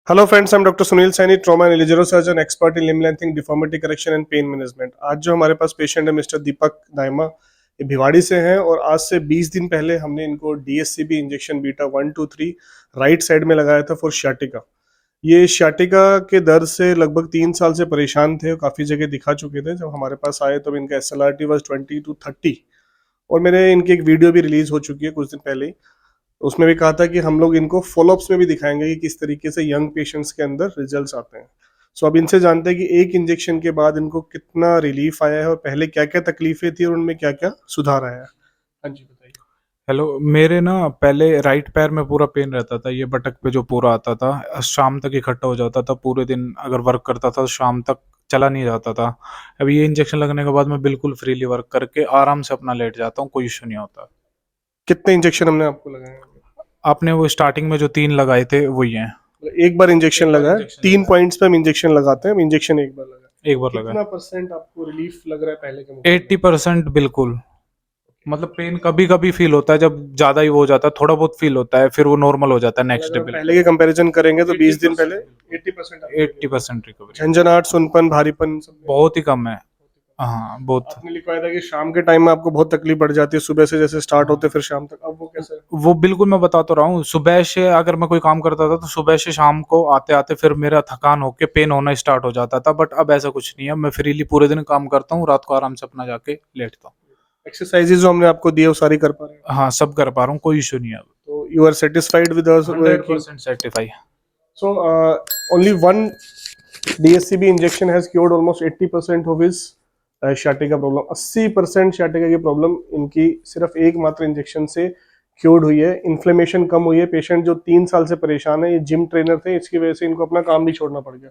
Hello friends, I'm doctor Sunil Saini, trauma and Ilizarov surgeon, expert in limb lengthening, deformity correction and pain management. आज जो हमारे पास patient है mister दीपक दाइमा, ये भिवाड़ी से हैं और आज से 20 दिन पहले हमने इनको डीएससीबी इंजेक्शन बीटा 123 राइट साइड में लगाया था फॉर शियाटिका। ये शियाटिका के दर्द से लगभग 3 साल से परेशान थे और काफ़ी जगह दिखा चुके थे। जब हमारे पास आए तब इनका SLRT वाज 20 to 30 और मैंने इनकी एक वीडियो भी रिलीज हो चुकी है कुछ दिन पहले ही। उसमें भी कहा था कि हम लोग इनको फॉलोअप्स में भी दिखाएंगे कि किस तरीके से यंग पेशेंट्स के अंदर रिजल्ट्स आते हैं। सो अब इनसे जानते हैं कि एक इंजेक्शन के बाद इनको कितना रिलीफ आया है और पहले क्या क्या तकलीफें थी और उनमें क्या क्या सुधार आया है। हाँ जी, बताइए। हेलो। मेरे ना पहले राइट पैर में पूरा पेन रहता था, ये बटक पे जो पूरा आता था, शाम तक इकट्ठा हो जाता था। पूरे दिन अगर वर्क करता था तो शाम तक चला नहीं जाता था। अब ये इंजेक्शन लगने के बाद मैं बिल्कुल फ्रीली वर्क करके आराम से अपना लेट जाता हूँ, कोई इशू नहीं होता। कितने इंजेक्शन हमने आपको लगाए? आपने वो स्टार्टिंग में जो 3 लगाए थे वही हैं। एक बार इंजेक्शन एक बार लगा है, इंजेक्शन 3 पॉइंट्स पे हम इंजेक्शन लगाते हैं। इंजेक्शन एक बार लगा है। एक बार लगा कितना परसेंट आपको रिलीफ लग रहा है पहले के मुकाबले? 80% बिल्कुल। मतलब पेन कभी कभी फील होता है, जब ज्यादा ही वो हो जाता है, थोड़ा बहुत फील होता है, फिर वो नॉर्मल हो जाता है मतलब नेक्स्ट डे अगर बिल्कुल। पहले के कंपैरिजन करेंगे तो 20 दिन पहले 80% आपको relief 80% रिकवरी। है। झंझनाहट, सुनपन, भारीपन सब में? बहुत ही कम है। हाँ, बहुत। आपने लिखवाया था कि शाम के टाइम में आपको बहुत तकलीफ बढ़ जाती है, सुबह से जैसे स्टार्ट होते फिर शाम तक। अब वो कैसे है? वो बिल्कुल मैं बता तो रहा हूँ, सुबह से अगर मैं कोई काम करता था तो सुबह से शाम को आते आते फिर मेरा थकान होके पेन होना स्टार्ट हो जाता था। बट अब ऐसा कुछ नहीं है, मैं फ्रीली पूरे दिन काम करता हूँ, रात को आराम से अपना जाके लेटता हूँ। एक्सरसाइजेज जो हमने आपको दिए वो सारी कर पा रहे हैं? हाँ, सब कर पा रहा हूँ, कोई इशू नहीं है अब। तो you are satisfied with us? 100% certify. So only one DSCB injection has cured almost 80% of his sciatica problem. 80% sciatica की प्रॉब्लम इनकी सिर्फ एकमात्र इंजेक्शन से क्योर्ड हुई है। इन्फ्लेमेशन कम हुई है। पेशेंट जो 3 साल से परेशान है, ये जिम ट्रेनर थे, इसकी वजह से इनको अपना काम भी छोड़ना पड़ गया।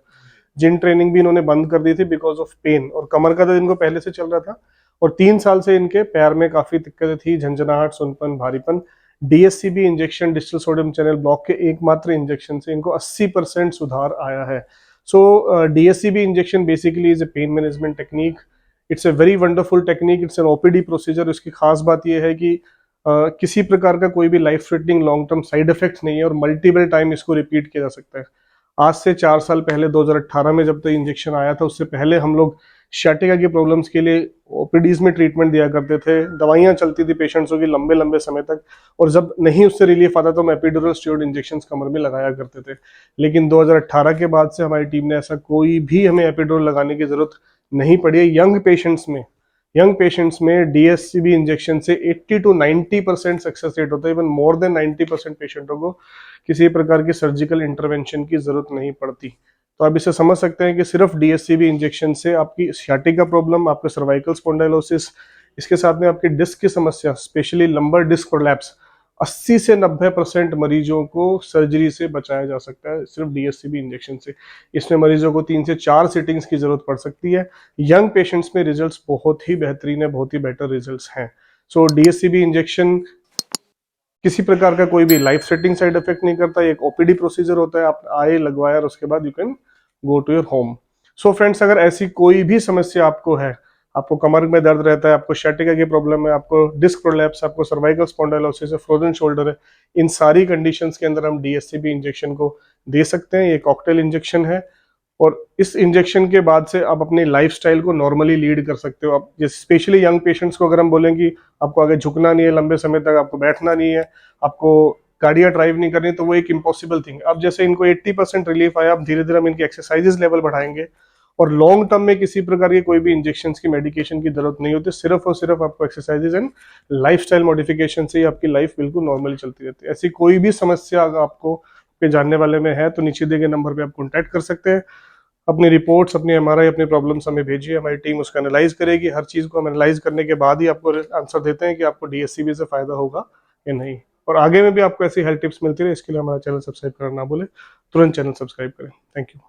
जिम ट्रेनिंग भी इन्होंने बंद कर दी थी बिकॉज ऑफ पेन, और कमर का दर्द इनको पहले से चल रहा था और 3 साल से इनके पैर में काफी दिक्कतें थी, झंझनाहट, सुनपन, भारीपन। DSCB injection, digital sodium channel block के एकमात्र इंजेक्शन से इनको 80% सुधार आया है। So DSCB injection basically is a pain management technique. It's a very wonderful technique. It's an OPD procedure. इसकी खास बात यह है कि किसी प्रकार का कोई भी life threatening long term side effect नहीं है और मल्टीपल टाइम इसको रिपीट किया जा सकता है। आज से 4 साल पहले 2018 में जब तक इंजेक्शन आया था, उससे पहले हम लोग शैटिका की प्रॉब्लम्स के लिए ओपीडीज में ट्रीटमेंट दिया करते थे। दवाइयां चलती थी पेशेंट्सों की लंबे लंबे समय तक, और जब नहीं उससे रिलीफ आता तो हम एपिड्यूरल स्टेरॉइड इंजेक्शन कमर में लगाया करते थे। लेकिन 2018 के बाद से हमारी टीम ने ऐसा कोई भी हमें एपिड्यूरल लगाने की जरूरत नहीं पड़ी है। यंग पेशेंट्स में डीएससीबी इंजेक्शन से 80 to 90% सक्सेस रेट होता है। इवन मोर देन 90% पेशेंटों को किसी प्रकार की सर्जिकल इंटरवेंशन की जरूरत नहीं पड़ती। तो आप इसे समझ सकते हैं कि सिर्फ डीएससीबी इंजेक्शन से आपकी सियाटिका प्रॉब्लम, आपका सर्वाइकल स्पॉन्डाइलोसिस, इसके साथ में आपकी डिस्क की समस्या, स्पेशली लंबर डिस्क प्रोलैप्स, 80 से 90% मरीजों को सर्जरी से बचाया जा सकता है सिर्फ डीएससीबी इंजेक्शन से। इसमें मरीजों को 3 से 4 सिटिंग्स की जरूरत पड़ सकती है। यंग पेशेंट्स में रिजल्ट्स बहुत ही बेहतरीन है, बहुत ही बेटर रिजल्ट्स हैं। सो डीएससीबी इंजेक्शन किसी प्रकार का कोई भी लाइफ सेटिंग साइड इफेक्ट नहीं करता। एक ओपीडी प्रोसीजर होता है, आप आए, लगवाया और उसके बाद you can go to your home. So friends, अगर ऐसी कोई भी समस्या आपको है, आपको कमर में दर्द रहता है, आपको शैटिका की प्रॉब्लम है, आपको डिस्क प्रोलैप्स, आपको सर्वाइकल स्पॉन्डाइलोसिस है, फ्रोजन शोल्डर है, इन सारी कंडीशंस के अंदर हम डीएससीबी इंजेक्शन को दे सकते हैं। ये कॉकटेल इंजेक्शन है और इस इंजेक्शन के बाद से आप अपनी लाइफस्टाइल को नॉर्मली लीड कर सकते हो। आप जैसे स्पेशली यंग पेशेंट्स को अगर हम बोलें कि आपको आगे झुकना नहीं है लंबे समय तक, आपको बैठना नहीं है, आपको गाड़ियां ड्राइव नहीं करनी, तो वो एक इम्पॉसिबल थिंग। अब जैसे इनको 80% रिलीफ आया, अब धीरे धीरे हम इनकी एक्सरसाइजेस लेवल बढ़ाएंगे और लॉन्ग टर्म में किसी प्रकार की कोई भी इंजेक्शन की मेडिकेशन की जरूरत नहीं होती। सिर्फ और सिर्फ आपको एक्सरसाइजेज एंड लाइफस्टाइल मॉडिफिकेशन से ही आपकी लाइफ बिल्कुल नॉर्मली चलती रहती है। ऐसी कोई भी समस्या अगर आपको के जानने वाले में है तो नीचे दिए गए नंबर पे आप कॉन्टैक्ट कर सकते हैं। अपनी रिपोर्ट्स, अपनी एमआरआई, अपनी प्रॉब्लम्स हमें भेजिए, हमारी टीम उसका एनालाइज करेगी। हर चीज़ को हम एनालाइज करने के बाद ही आपको आंसर देते हैं कि आपको डीएससीबी से फायदा होगा या नहीं। और आगे में भी आपको ऐसी हेल्थ टिप्स मिलती रहे, इसके लिए हमारा चैनल सब्सक्राइब करना ना भूलें। तुरंत चैनल सब्सक्राइब करें। Thank you.